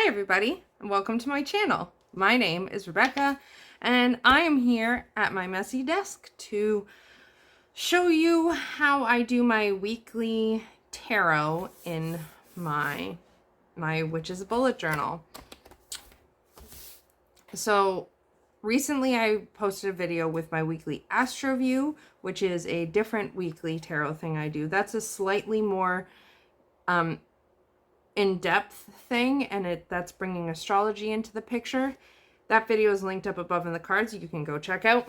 Hi everybody, and welcome to my channel. My name is Rebecca, and I am here at my messy desk to show you how I do my weekly tarot in my Witch's Bullet Journal. So recently I posted a video with my weekly Astro View, which is a different weekly tarot thing I do. That's a slightly more in-depth thing, and that's bringing astrology into the picture. That video is linked up above in the cards. You can go check out.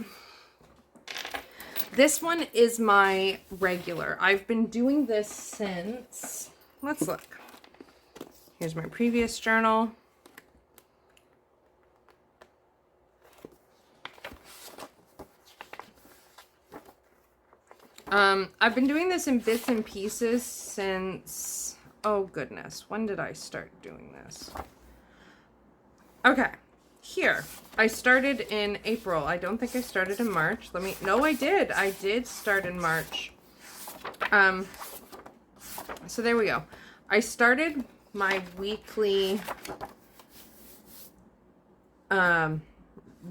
This one is my regular. I've been doing this since, let's look. Here's my previous journal. I've been doing this in bits and pieces since, oh goodness, when did I start doing this? Okay, here. I started in April. I don't think I started in March. No, I did. I did start in March. So there we go. I started my weekly,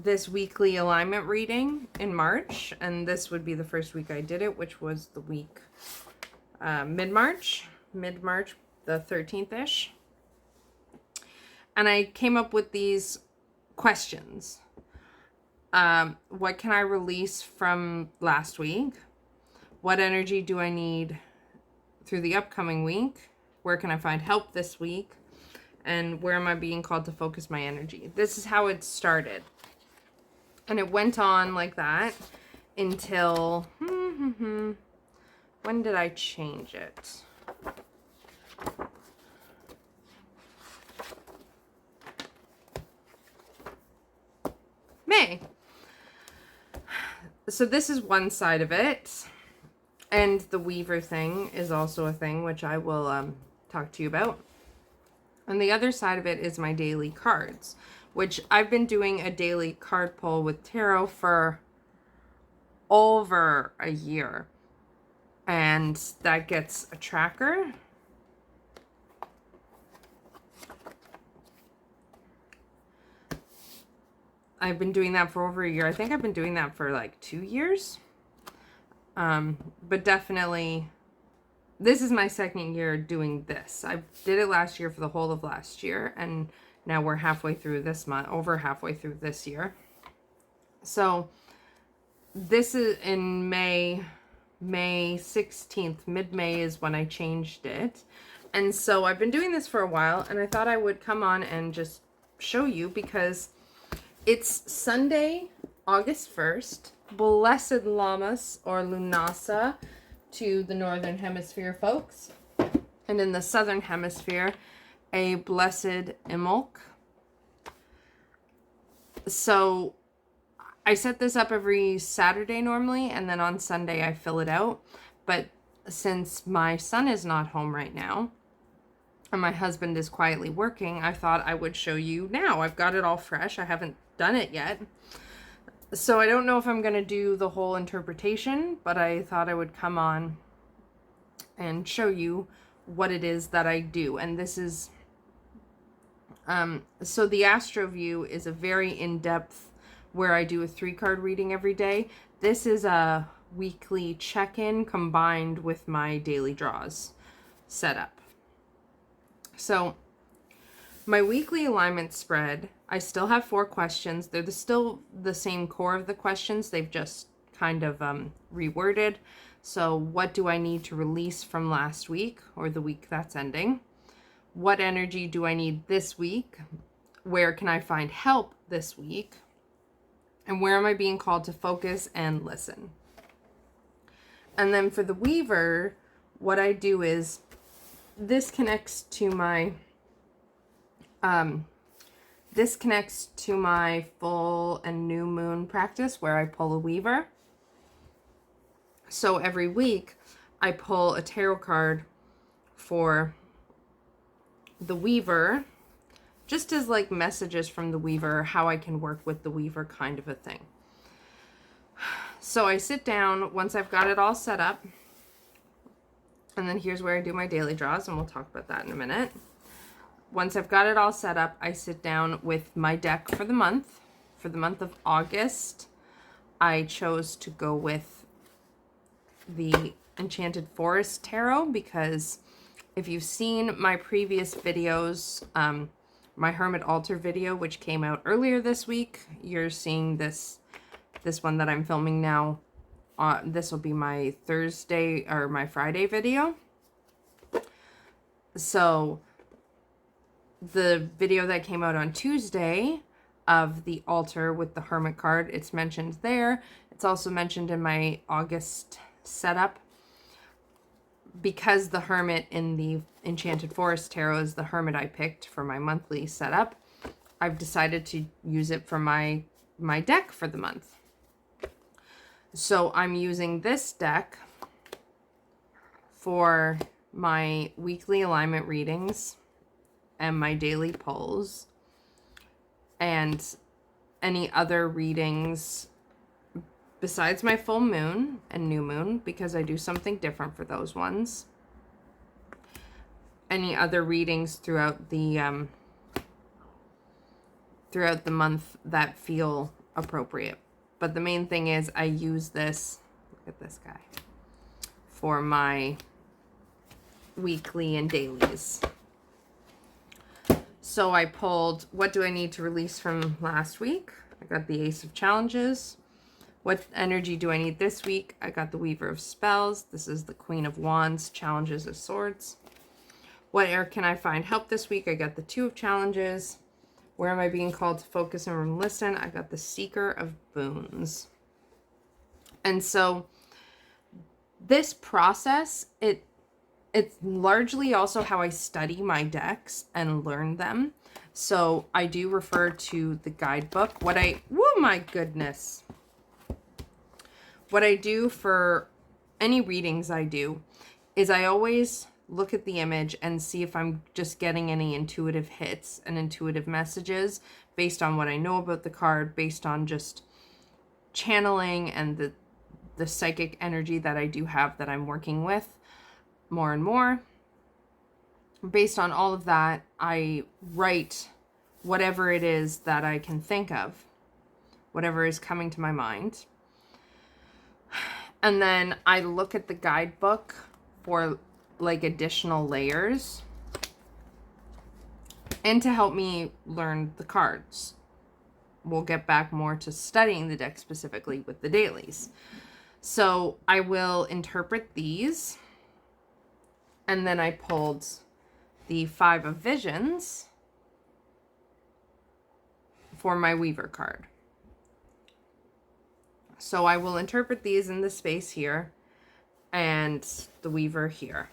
this weekly alignment reading in March, and this would be the first week I did it, which was the week, mid-March, the 13th-ish. And I came up with these questions. What can I release from last week? What energy do I need through the upcoming week? Where can I find help this week? And where am I being called to focus my energy? This is how it started. And it went on like that until, when did I change it? May. So this is one side of it. And the Weaver thing is also a thing, which I will talk to you about. And the other side of it is my daily cards, which I've been doing a daily card pull with tarot for over a year. And that gets a tracker. I've been doing that for over a year. I think I've been doing that for like 2 years. But definitely, this is my second year doing this. I did it last year for the whole of last year, and now we're halfway through this month, over halfway through this year. So this is in May 16th, mid-May is when I changed it. And so I've been doing this for a while, and I thought I would come on and just show you because it's Sunday, August 1st, Blessed Lammas or Lunasa to the Northern Hemisphere folks. And in the Southern Hemisphere, a Blessed Imbolc. So I set this up every Saturday normally, and then on Sunday I fill it out. But since my son is not home right now, and my husband is quietly working, I thought I would show you now. I've got it all fresh. I haven't done it yet. So I don't know if I'm going to do the whole interpretation, but I thought I would come on and show you what it is that I do. And this is, so the Astro View is a very in-depth where I do a 3-card reading every day. This is a weekly check-in combined with my daily draws setup. So my weekly alignment spread, I still have 4 questions. They're still the same core of the questions. They've just kind of reworded. So what do I need to release from last week or the week that's ending? What energy do I need this week? Where can I find help this week? And where am I being called to focus and listen? And then for the Weaver, what I do is this connects to my full and new moon practice where I pull a Weaver. So every week I pull a tarot card for the Weaver, just as like messages from the Weaver, how I can work with the Weaver kind of a thing. So I sit down once I've got it all set up, and then here's where I do my daily draws, and we'll talk about that in a minute. once I've got it all set up, I sit down with my deck for the month. For the month of August, I chose to go with the Enchanted Forest Tarot because if you've seen my previous videos, my Hermit Altar video, which came out earlier this week, you're seeing this one that I'm filming now. This will be my Thursday or my Friday video. So the video that came out on Tuesday of the altar with the Hermit card, it's mentioned there. It's also mentioned in my August setup. Because the Hermit in the Enchanted Forest Tarot is the Hermit I picked for my monthly setup, I've decided to use it for my deck for the month. So I'm using this deck for my weekly alignment readings and my daily pulls and any other readings besides my full moon and new moon, because I do something different for those ones. Any other readings throughout the month that feel appropriate. But the main thing is I use this, look at this guy, for my weekly and dailies. So I pulled, what do I need to release from last week? I got the Ace of Challenges. What energy do I need this week? I got the Weaver of Spells. This is the Queen of Wands, Challenges of Swords. What air can I find help this week? I got the Two of Challenges. Where am I being called to focus and listen? I got the Seeker of Boons. And so this process, it's largely also how I study my decks and learn them. So I do refer to the guidebook. Oh my goodness. What I do for any readings I do is I always look at the image and see if I'm just getting any intuitive hits and intuitive messages based on what I know about the card, based on just channeling and the psychic energy that I do have that I'm working with more and more. Based on all of that, I write whatever it is that I can think of, whatever is coming to my mind. And then I look at the guidebook for like additional layers and to help me learn the cards. We'll get back more to studying the deck specifically with the dailies. So I will interpret these. And then I pulled the Five of Visions for my Weaver card. So I will interpret these in the space here and the Weaver here.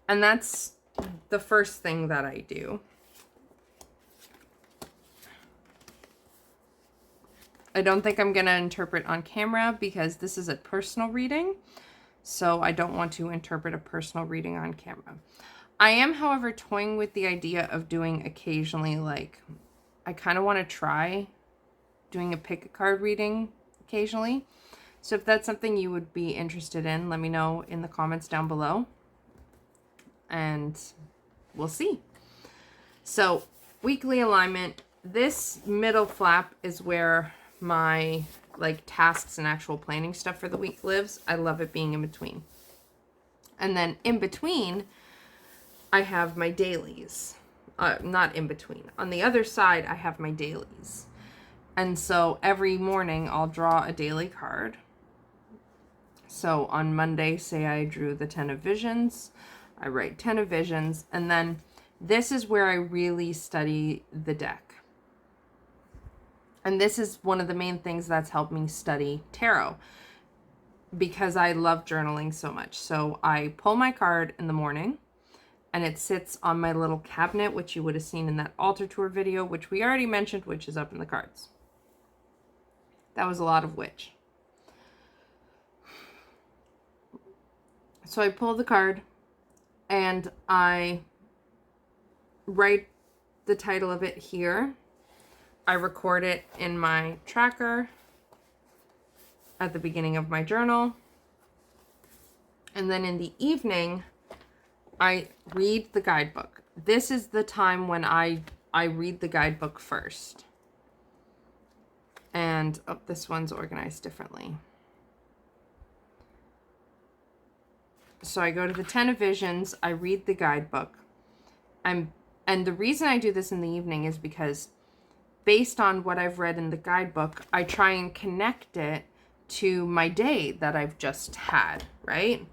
And that's the first thing that I do. I don't think I'm going to interpret on camera because this is a personal reading. So I don't want to interpret a personal reading on camera. I am, however, toying with the idea of doing occasionally, like, I kind of want to try doing a pick a card reading occasionally. So if that's something you would be interested in, let me know in the comments down below. And we'll see. So weekly alignment, this middle flap is where my like tasks and actual planning stuff for the week lives. I love it being in between. And then in between, I have my dailies. Not in between. On the other side, I have my dailies. And so every morning I'll draw a daily card. So on Monday, say I drew the 10 of Visions. I write 10 of Visions. And then this is where I really study the deck. And this is one of the main things that's helped me study tarot, because I love journaling so much. So I pull my card in the morning and it sits on my little cabinet, which you would have seen in that altar tour video, which we already mentioned, which is up in the cards. That was a lot of which. So I pull the card and I write the title of it here. I record it in my tracker at the beginning of my journal. And then in the evening, I read the guidebook. This is the time when I read the guidebook first. And oh, this one's organized differently. So I go to the 10 of Visions, I read the guidebook. And the reason I do this in the evening is because based on what I've read in the guidebook, I try and connect it to my day that I've just had, right?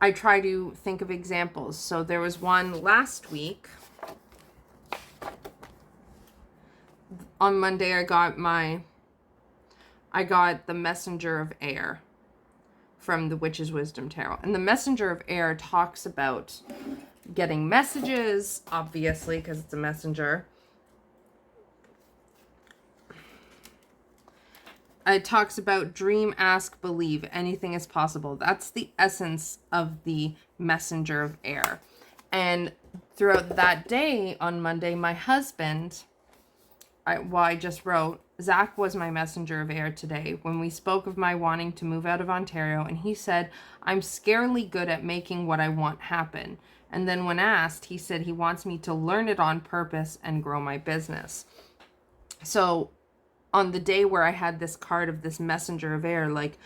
I try to think of examples. So there was one last week. On Monday, I got the Messenger of Air from the Witch's Wisdom Tarot. And the Messenger of Air talks about getting messages, obviously, because it's a messenger. It talks about dream, ask, believe. Anything is possible. That's the essence of the Messenger of Air. And throughout that day on Monday, my husband, I just wrote, Zach was my messenger of air today when we spoke of my wanting to move out of Ontario, and he said, I'm scarily good at making what I want happen. And then when asked, he said he wants me to learn it on purpose and grow my business. So on the day where I had this card of this messenger of air, like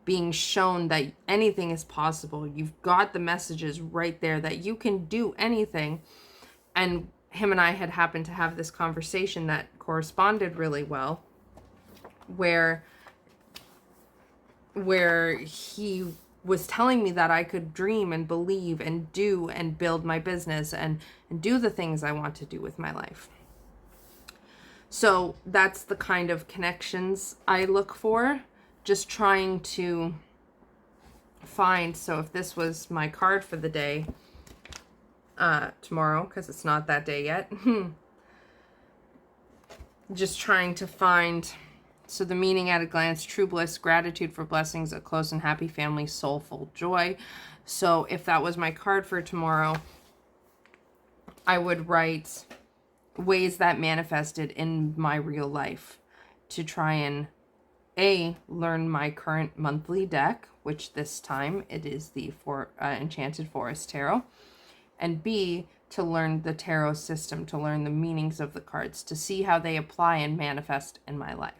being shown that anything is possible, you've got the messages right there that you can do anything. And him and I had happened to have this conversation that corresponded really well, where he was telling me that I could dream and believe and do and build my business and do the things I want to do with my life. So that's the kind of connections I look for, just trying to find. So if this was my card for the day, tomorrow, because it's not that day yet, just trying to find, so the meaning at a glance, true bliss, gratitude for blessings, a close and happy family, soulful joy. So if that was my card for tomorrow, I would write ways that manifested in my real life to try and learn my current monthly deck, which this time it is the Enchanted Forest Tarot, and B, to learn the tarot system, to learn the meanings of the cards, to see how they apply and manifest in my life.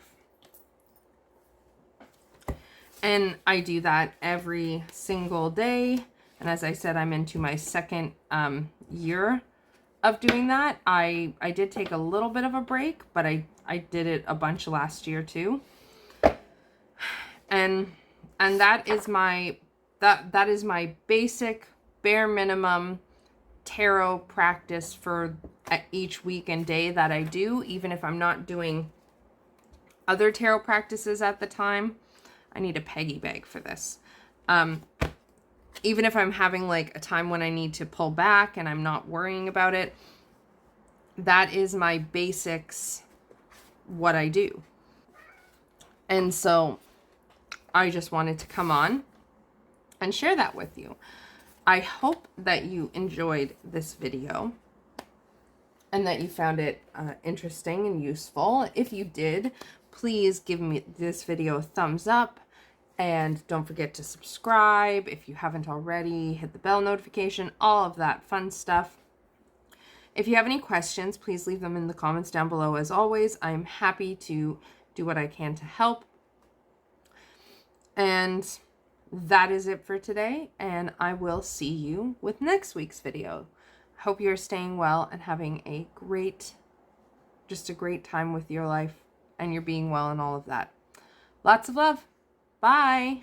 And I do that every single day. And as I said, I'm into my second year of doing that. I did take a little bit of a break, but I did it a bunch last year too. And that is my basic bare minimum tarot practice for each week and day that I do, even if I'm not doing other tarot practices at the time. I need a Peggy bag for this. Even if I'm having like a time when I need to pull back and I'm not worrying about it, that is my basics, what I do. And so I just wanted to come on and share that with you. I hope that you enjoyed this video and that you found it interesting and useful. If you did, please give me this video a thumbs up, and don't forget to subscribe if you haven't already, hit the bell notification, all of that fun stuff. If you have any questions, please leave them in the comments down below. As always, I'm happy to do what I can to help. And that is it for today, and I will see you with next week's video. Hope you're staying well and having a great time with your life, and you're being well and all of that. Lots of love. Bye.